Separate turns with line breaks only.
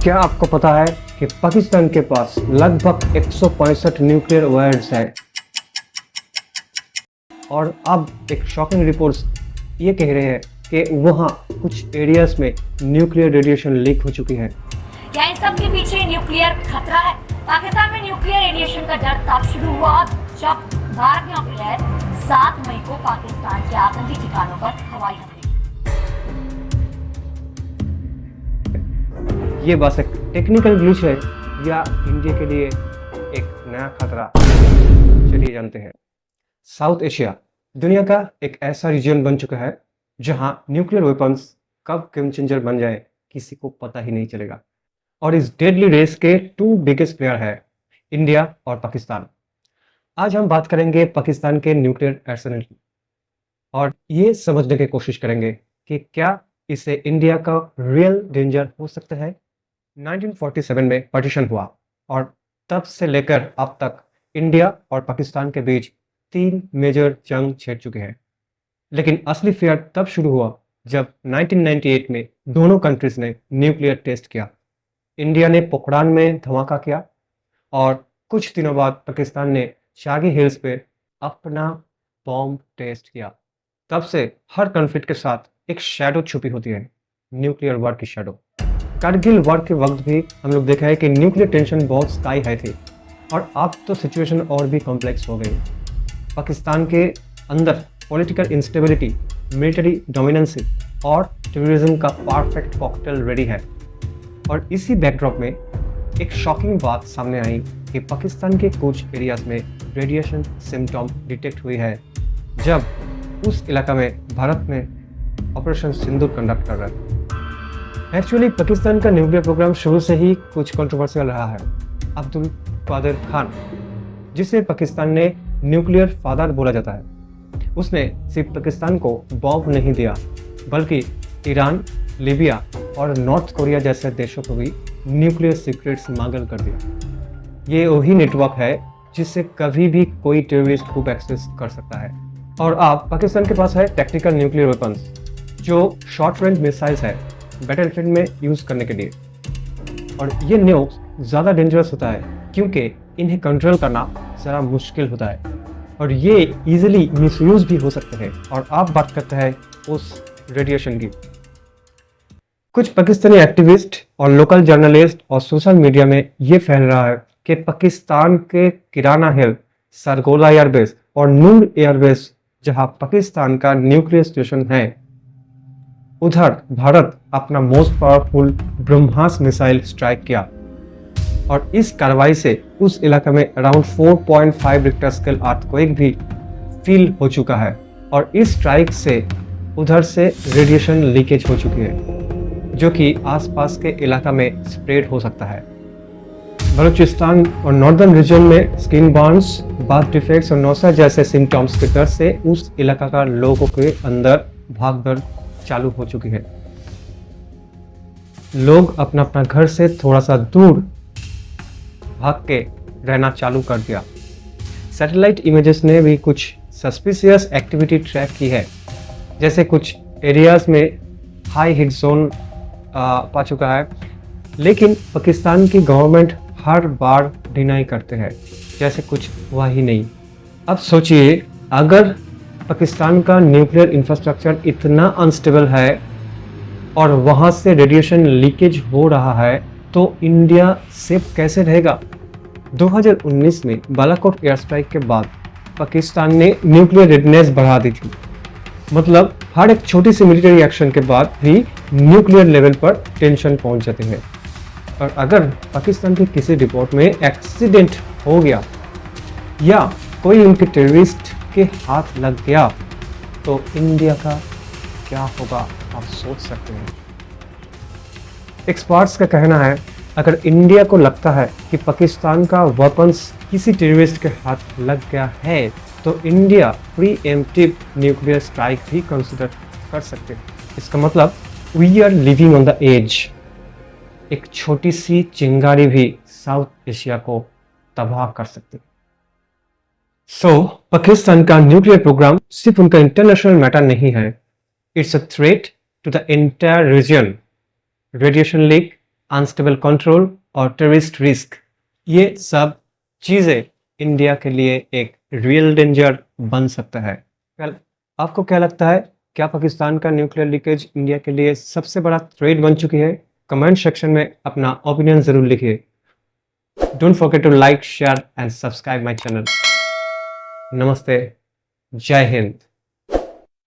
क्या आपको पता है कि पाकिस्तान के पास लगभग 165 न्यूक्लियर वायर्स है। और अब एक शॉकिंग रिपोर्ट्स ये कह रहे हैं कि वहाँ कुछ एरियाज में न्यूक्लियर रेडिएशन लीक हो चुकी है।
क्या इन सब के पीछे न्यूक्लियर खतरा है? पाकिस्तान में न्यूक्लियर रेडिएशन का डर तब शुरू हुआ जब भारत ने अपने 7 मई को पाकिस्तान के आतंकी ठिकानों पर हवाई हमले।
ये बस एक टेक्निकल ग्लिच है या इंडिया के लिए एक नया खतरा? चलिए जानते हैं। साउथ एशिया दुनिया का एक ऐसा रीजन बन चुका है जहां न्यूक्लियर वेपन्स कब गेम चेंजर बन जाए किसी को पता ही नहीं चलेगा। और इस डेडली रेस के 2 बिगेस्ट प्लेयर है इंडिया और पाकिस्तान। आज हम बात करेंगे पाकिस्तान के न्यूक्लियर आर्सेनल की और ये समझने की कोशिश करेंगे कि क्या इससे इंडिया का रियल डेंजर हो सकता है। 1947 में पार्टीशन हुआ और तब से लेकर अब तक इंडिया और पाकिस्तान के बीच 3 मेजर जंग छिड़ चुके हैं। लेकिन असली फेयर तब शुरू हुआ जब 1998 में दोनों कंट्रीज ने न्यूक्लियर टेस्ट किया। इंडिया ने पोखरान में धमाका किया और कुछ दिनों बाद पाकिस्तान ने शागी हिल्स पे अपना बॉम्ब टेस्ट किया। तब से हर कॉन्फ्लिक्ट के साथ एक शैडो छुपी होती है, न्यूक्लियर वॉर की शैडो। कारगिल वॉर के वक्त भी हम लोग देखा है कि न्यूक्लियर टेंशन बहुत स्काई हाई थी और अब तो सिचुएशन और भी कॉम्प्लेक्स हो गई। पाकिस्तान के अंदर पॉलिटिकल इंस्टेबिलिटी, मिलिट्री डोमिनेंसी और टेररिज्म का परफेक्ट कॉकटेल रेडी है। और इसी बैकड्रॉप में एक शॉकिंग बात सामने आई कि पाकिस्तान के कुछ एरियाज में रेडिएशन सिम्टम डिटेक्ट हुई है जब उस इलाका में भारत में ऑपरेशन सिंदूर कंडक्ट कर रहा है। एक्चुअली पाकिस्तान का न्यूक्लियर प्रोग्राम शुरू से ही कुछ कंट्रोवर्शियल रहा है। अब्दुल कादिर खान, जिसे पाकिस्तान ने न्यूक्लियर फादर बोला जाता है, उसने सिर्फ पाकिस्तान को बॉम्ब नहीं दिया बल्कि ईरान, लीबिया और नॉर्थ कोरिया जैसे देशों को भी न्यूक्लियर सीक्रेट स्मगल कर दिया। ये वही नेटवर्क है जिससे कभी भी कोई टेररिस्ट ग्रुप एक्सेस कर सकता है। और अब पाकिस्तान के पास है टैक्टिकल न्यूक्लियर वेपन्स जो शॉर्ट रेंज मिसाइल्स है बैटलफील्ड में यूज करने के लिए। और ये न्यूक्स ज़्यादा डेंजरस होता है क्योंकि इन्हें कंट्रोल करना ज़रा मुश्किल होता है और ये इजीली मिसयूज भी हो सकते हैं। और आप बात करते हैं उस रेडिएशन की। कुछ पाकिस्तानी एक्टिविस्ट और लोकल जर्नलिस्ट और सोशल मीडिया में ये फैल रहा है कि पाकिस्तान के किराना हिल, सरगोला एयरबेस और नूर एयरबेस जहां पाकिस्तान का न्यूक्लियर स्टेशन है, उधर भारत अपना most powerful Brahma's missile strike किया। और इस कार्रवाई से उस इलाके में अराउंड 4.5 रिक्टर स्केल अर्थक्वेक भी फील हो चुका है और इस स्ट्राइक से उधर से रेडिएशन लीकेज हो चुकी है जो कि आसपास के इलाका में स्प्रेड हो सकता है। बलूचिस्तान और नॉर्दर्न रीजन में स्किन बर्न्स, बाथ डिफेक्ट्स और नौसा जैसे सिम्टम्स के डर से उस इलाका का लोगों के अंदर भागदौड़ चालू हो चुकी है। लोग अपना अपना घर से थोड़ा सा दूर भाग के रहना चालू कर दिया। सैटेलाइट इमेजेस ने भी कुछ सस्पिशियस एक्टिविटी ट्रैक की है, जैसे कुछ एरियाज में हाई हिट जोन पा चुका है। लेकिन पाकिस्तान की गवर्नमेंट हर बार डिनाई करते हैं जैसे कुछ हुआ ही नहीं। अब सोचिए, अगर पाकिस्तान का न्यूक्लियर इंफ्रास्ट्रक्चर इतना अनस्टेबल है और वहाँ से रेडिएशन लीकेज हो रहा है तो इंडिया सेफ कैसे रहेगा। 2019 में बालाकोट एयर स्ट्राइक के बाद पाकिस्तान ने न्यूक्लियर रेडनेस बढ़ा दी थी। मतलब हर एक छोटी सी मिलिट्री एक्शन के बाद भी न्यूक्लियर लेवल पर टेंशन पहुंच जाते हैं। और अगर पाकिस्तान के किसी रिपोर्ट में एक्सीडेंट हो गया या कोई उनके टेररिस्ट के हाथ लग गया तो इंडिया का क्या होगा आप सोच सकते हैं। एक्सपर्ट्स का कहना है अगर इंडिया को लगता है कि पाकिस्तान का वेपन्स किसी टेररिस्ट के हाथ लग गया है तो इंडिया प्रीएम्प्टिव न्यूक्लियर स्ट्राइक भी कंसिडर कर सकते हैं। इसका मतलब we are living on the edge. एक छोटी सी चिंगारी भी साउथ एशिया को तबाह कर सकती है। पाकिस्तान का न्यूक्लियर प्रोग्राम सिर्फ उनका इंटरनेशनल मैटर नहीं है, it's a threat to the entire region. Radiation leak, unstable control और टेररिस्ट रिस्क, ये सब चीज़ें इंडिया के लिए एक रियल डेंजर बन सकता है। वेल, आपको क्या लगता है, क्या पाकिस्तान का न्यूक्लियर लीकेज इंडिया के लिए सबसे बड़ा थ्रेट बन चुकी है? कमेंट सेक्शन में अपना ओपिनियन ज़रूर लिखिए। Don't forget to like, share and subscribe my channel. नमस्ते, जय हिंद।